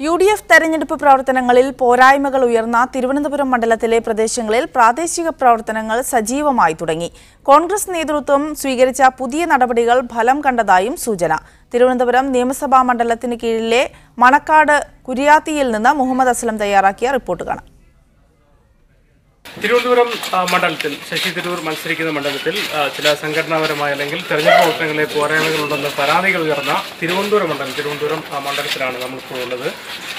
UDF തെരഞ്ഞെടുപ്പ് പ്രവർത്തനങ്ങളിൽ പോരായ്മകൾ ഉയർന്ന തിരുവനന്തപുരം മണ്ഡലത്തിലെ പ്രദേശങ്ങളിൽ പ്രാദേശിക പ്രവർത്തനങ്ങൾ സജീവമായി തുടങ്ങി. കോൺഗ്രസ് നേതൃത്വം സ്വീകരിച്ച പുതിയ നടപടികൾ ഫലം കണ്ടതായും സൂചന. തിരുവനന്തപുരം നിയമസഭാ മണ്ഡലത്തിന് കീഴിലെ മണക്കാട് കുരിയാത്തിയിൽ നിന്ന് മുഹമ്മദ് അസ്ലം തയ്യാറാക്കിയ റിപ്പോർട്ട് കാണാം. തിരുവനന്തപുരം മണ്ഡലത്തിൽ ശശി തരൂർ മത്സരിക്കുന്ന മണ്ഡലത്തിൽ ചില സംഘടനാപരമായ അല്ലെങ്കിൽ തെരഞ്ഞെടുപ്പ് പ്രവർത്തനങ്ങളിലെ പോരായ്മകളുണ്ടെന്ന് പരാതികൾ ഉയർന്ന തിരുവനന്തപുരം മണ്ഡലത്തിലാണ് നമ്മളിപ്പോൾ ഉള്ളത്.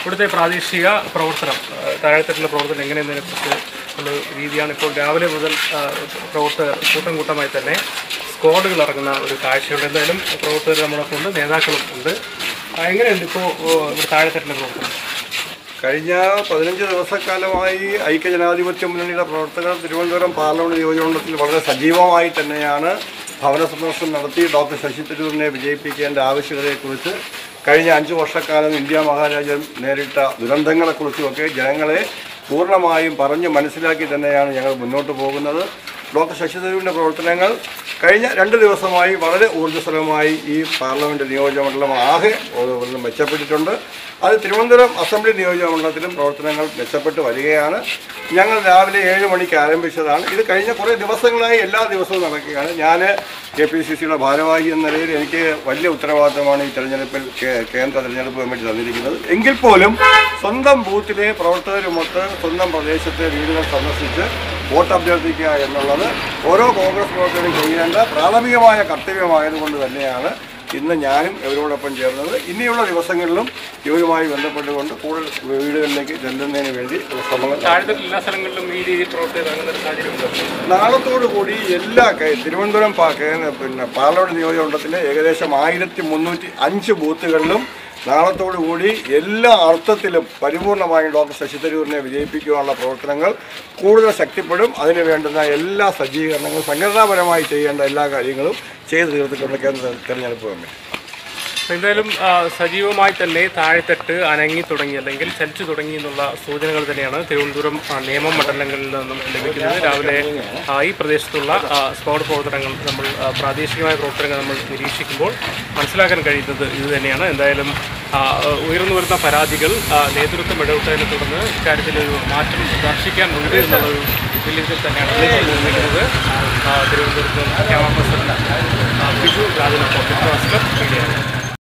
ഇവിടുത്തെ പ്രാദേശിക പ്രവർത്തനം, താഴെത്തട്ടിലുള്ള പ്രവർത്തനം എങ്ങനെയെന്നതിനെക്കുറിച്ച് ഉള്ള രീതിയാണ്. ഇപ്പോൾ രാവിലെ മുതൽ പ്രവർത്തകർ കൂട്ടമായി തന്നെ സ്ക്വാഡുകൾ ഇറങ്ങുന്ന ഒരു കാഴ്ചയുണ്ട്. എന്തായാലും പ്രവർത്തകർ നമ്മളൊക്കെ ഉണ്ട്, നേതാക്കളും ഉണ്ട്. എങ്ങനെയുണ്ട് ഇപ്പോൾ ഇവിടെ താഴെത്തട്ടിലെ പ്രവർത്തനം? കഴിഞ്ഞ 15 ദിവസക്കാലമായി ഐക്യജനാധിപത്യ മുന്നണിയുടെ പ്രവർത്തകർ തിരുവനന്തപുരം പാർലമെന്റ് നിയോജകമണ്ഡലത്തിൽ വളരെ സജീവമായി തന്നെയാണ് ഭവന സന്ദർശനം നടത്തി ഡോക്ടർ ശശി തരൂരിനെ വിജയിപ്പിക്കേണ്ട ആവശ്യകതയെക്കുറിച്ച്, കഴിഞ്ഞ 5 വർഷക്കാലം ഇന്ത്യ മഹാരാജ്യം നേരിട്ട ദുരന്തങ്ങളെക്കുറിച്ചുമൊക്കെ ജനങ്ങളെ പൂർണ്ണമായും പറഞ്ഞ് മനസ്സിലാക്കി തന്നെയാണ് ഞങ്ങൾ മുന്നോട്ട് പോകുന്നത്. ഡോക്ടർ ശശി തരൂരിൻ്റെ പ്രവർത്തനങ്ങൾ കഴിഞ്ഞ 2 ദിവസമായി വളരെ ഊർജ്ജസ്വലമായി ഈ പാർലമെൻറ്റ് നിയോജകമണ്ഡലം ആകെ മെച്ചപ്പെട്ടിട്ടുണ്ട്. അത് തിരുവനന്തപുരം അസംബ്ലി നിയോജകമണ്ഡലത്തിലും പ്രവർത്തനങ്ങൾ മെച്ചപ്പെട്ട് വരികയാണ്. ഞങ്ങൾ രാവിലെ 7 മണിക്ക് ആരംഭിച്ചതാണ്. ഇത് കഴിഞ്ഞ കുറേ ദിവസങ്ങളായി എല്ലാ ദിവസവും നടക്കുകയാണ്. ഞാൻ KPCCയുടെ ഭാരവാഹി എന്ന നിലയിൽ എനിക്ക് വലിയ ഉത്തരവാദിത്തമാണ് ഈ തെരഞ്ഞെടുപ്പിൽ കേന്ദ്ര തെരഞ്ഞെടുപ്പ് കമ്മിറ്റി തന്നിരിക്കുന്നത്. എങ്കിൽ പോലും സ്വന്തം ബൂത്തിലെ പ്രവർത്തകരുമൊത്ത് സ്വന്തം പ്രദേശത്തെ വീടുകൾ സന്ദർശിച്ച് വോട്ട് അഭ്യർത്ഥിക്കുക എന്നുള്ളത് ഓരോ കോൺഗ്രസ് പ്രവർത്തകരും ചെയ്യേണ്ട പ്രാഥമികമായ കർത്തവ്യമായതുകൊണ്ട് തന്നെയാണ് ഇന്ന് ഞാനും ഇവരോടൊപ്പം ചേർന്നത്. ഇനിയുള്ള ദിവസങ്ങളിലും ഇവരുമായി ബന്ധപ്പെട്ടുകൊണ്ട് കൂടുതൽ വീടുകളിലേക്ക് ചെല്ലുന്നതിന് വേണ്ടി ശ്രമങ്ങൾ. നാളത്തോടുകൂടി എല്ലാ തിരുവനന്തപുരം പാർലമെന്റ് നിയോജകമണ്ഡലത്തിലെ ഏകദേശം 1305 ബൂത്തുകളിലും നാളത്തോടുകൂടി എല്ലാ അർത്ഥത്തിലും പരിപൂർണമായും ഡോക്ടർ ശശി തരൂരിനെ വിജയിപ്പിക്കുവാനുള്ള പ്രവർത്തനങ്ങൾ കൂടുതൽ ശക്തിപ്പെടും. അതിന് വേണ്ടുന്ന എല്ലാ സജ്ജീകരണങ്ങളും സംഘടനാപരമായി ചെയ്യേണ്ട എല്ലാ കാര്യങ്ങളും ചെയ്തു തീർത്തിട്ടുണ്ട് കേന്ദ്ര തെരഞ്ഞെടുപ്പ് കമ്മിറ്റി. എന്തായാലും സജീവമായി തന്നെ താഴെത്തട്ട് അനങ്ങി തുടങ്ങി അല്ലെങ്കിൽ ചലിച്ചു തുടങ്ങി എന്നുള്ള സൂചനകൾ തന്നെയാണ് തിരുവനന്തപുരം നിയമ മണ്ഡലങ്ങളിൽ നിന്നും ലഭിക്കുന്നത്. രാവിലെ ഈ പ്രദേശത്തുള്ള സ്ക്വാഡ് പ്രവർത്തനങ്ങൾ പ്രാദേശികമായ പ്രവർത്തനങ്ങൾ നമ്മൾ നിരീക്ഷിക്കുമ്പോൾ മനസ്സിലാക്കാൻ കഴിയുന്നത് ഇത് തന്നെയാണ്. എന്തായാലും ഉയർന്നു വരുന്ന പരാതികൾ നേതൃത്വം ഇടപെട്ടതിനെ തുടർന്ന് ഇക്കാര്യത്തിലൊരു മാറ്റം ദർശിക്കാനുണ്ട് എന്നുള്ളൊരു വിലയിരുത്തൽ തന്നെയാണ് നിർമ്മിക്കുന്നത്. തിരുവനന്തപുരത്ത് ക്യാമറ പേഴ്സൺ ബിജു രാജനൊപ്പം.